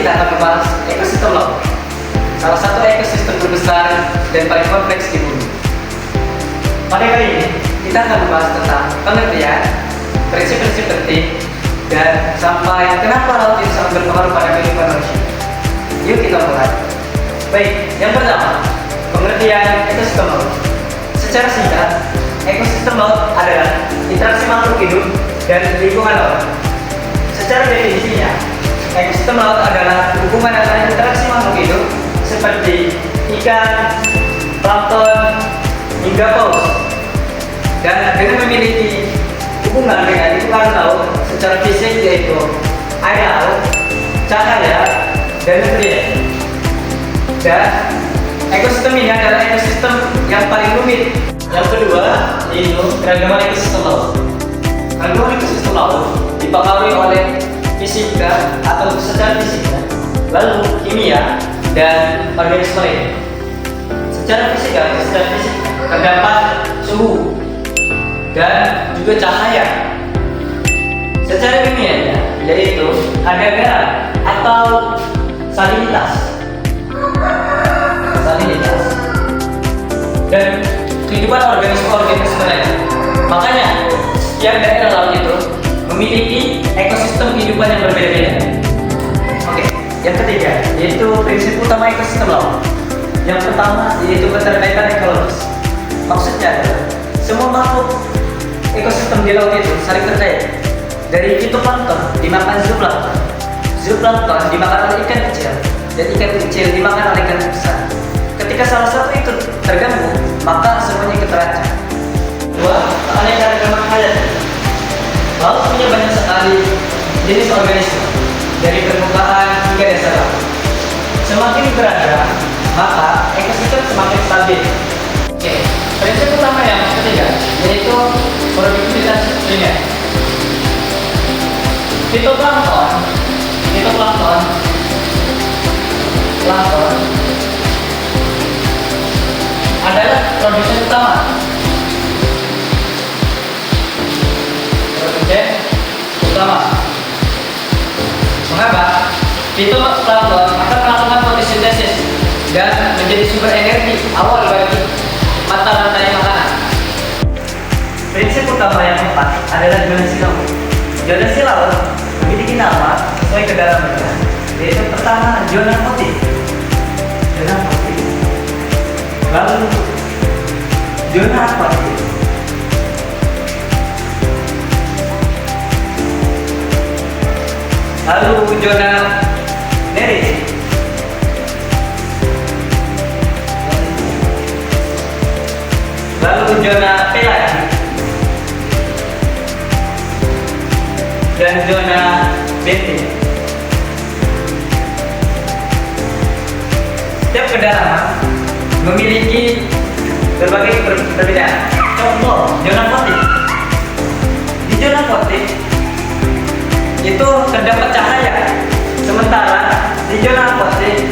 kita akan membahas ekosistem laut. Salah satu ekosistem terbesar dan paling kompleks di bumi. Pada kali ini, kita akan membahas tentang pengertian, prinsip-prinsip penting, dan sampai kenapa laut itu sangat berpengaruh pada kehidupan manusia. Yuk kita mulai. Baik, yang pertama, pengertian ekosistem laut. Secara singkat, ekosistem laut adalah interaksi makhluk hidup dan lingkungan laut. Secara definisinya, ekosistem laut adalah hubungan antara interaksi makhluk hidup seperti ikan, plankton, hingga paus, dan dengan memiliki hubungan dengan lingkungan laut secara fisik yaitu air laut, cahaya, dan nutrien. Dan ekosistem ini adalah ekosistem yang paling rumit. Yang kedua yaitu keragaman ekosistem laut. Keragaman ekosistem laut dipengaruhi oleh fisika atau secara fisika, lalu kimia dan organisme lain. Secara fisika terdapat suhu dan juga cahaya. Secara kimianya yaitu ada garam atau salinitas dan kehidupan organisme lain. Makanya setiap daerah laut itu memiliki ekosistem kehidupan yang berbeda-beda. Oke, yang ketiga yaitu prinsip utama ekosistem laut. Yang pertama yaitu keterkaitan ekologis. Maksudnya adalah semua makhluk ekosistem di laut itu saling terkait. Dari fitoplankton dimakan zooplankton, zooplankton dimakan oleh ikan kecil, dan ikan kecil dimakan oleh ikan besar. Ketika salah satu itu terganggu, maka semuanya ikut terancam. Dua, keanekaragaman hayati. Laut punya banyak sekali jenis organisme, dari permukaan hingga dasar laut. Semakin beragam, maka ekosistem semakin stabil. Oke, prinsip utama yang ketiga yaitu produktivitas primer. Fitoplankton adalah produsen utama. Mengapa? Fitoplankton akan melakukan fotosintesis dan menjadi sumber energi awal bagi mata rantai makanan. Prinsip utama yang keempat adalah zonasi laut. Zonasi laut memiliki nama sesuai kedalamannya, yaitu pertama zona aktif, lalu zona akuatik, lalu zona nerik, lalu zona pelagi, dan zona bentik. Setiap kedalaman memiliki berbagai perbedaan. Contoh, zona aquatik. Di zona aquatik itu terdapat cahaya, sementara di zona aquatik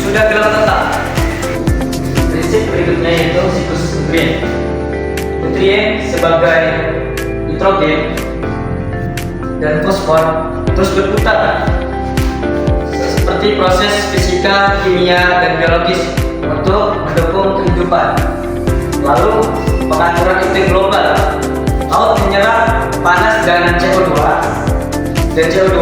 sudah gelap total. Prinsip berikutnya yaitu siklus nutrien. Nutrien sebagai nitrogen dan fosfor terus berputar seperti proses fisika, kimia, dan biologis untuk mendukung kehidupan. Lalu pengaturan iklim global, laut menyerap panas dan CO2. Dan CO2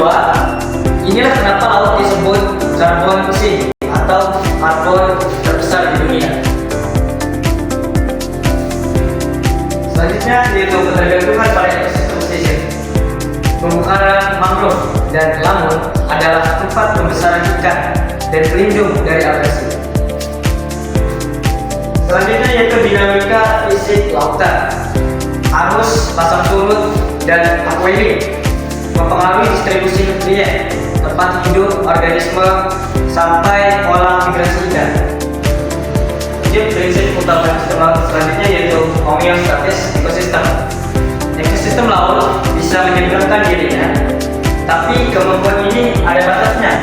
inilah kenapa laut disebut karbon sink atau karbon terbesar di dunia. Selanjutnya yaitu ketergantungan pada ekosistem pesisir. Pemukaran mangrove dan lamun adalah tempat pembesaran ikan dan pelindung dari abrasi. Selanjutnya yaitu dinamika fisik lautan. Arus, pasang surut, dan aquarium mempengaruhi distribusi nutrien, tempat hidup organisme, sampai pola migrasi ikan. Prinsip utama ekosistem laut selanjutnya yaitu homeostatis ekosistem. Ekosistem laut bisa menyeberangkan dirinya, tapi kemampuan ini ada batasnya.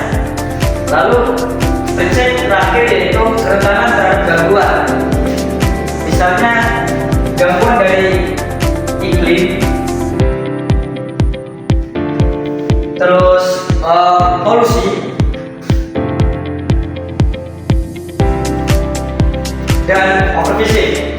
Lalu prinsip terakhir yaitu kerentanan terhadap gangguan. Misalnya gangguan dari iklim, terus polusi, dan overfishing.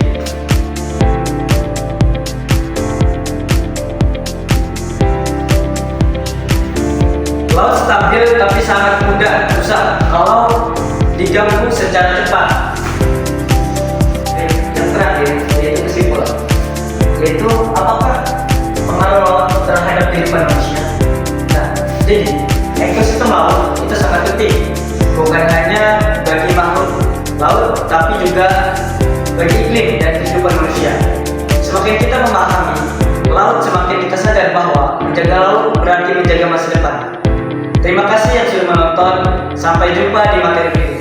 Laut stabil tapi sangat mudah rusak kalau diganggu secara cepat. Yang terakhir yaitu kesimpulan, yaitu apakah pengaruh laut terhadap kehidupan manusia. Nah, jadi ekosistem laut itu sangat penting, bukan hanya bagi makhluk laut, tapi juga bagi iklim dan kehidupan manusia. Semakin kita memahami laut, semakin kita sadar bahwa menjaga laut berarti menjaga masa depan. Terima kasih yang sudah menonton. Sampai jumpa di materi berikutnya.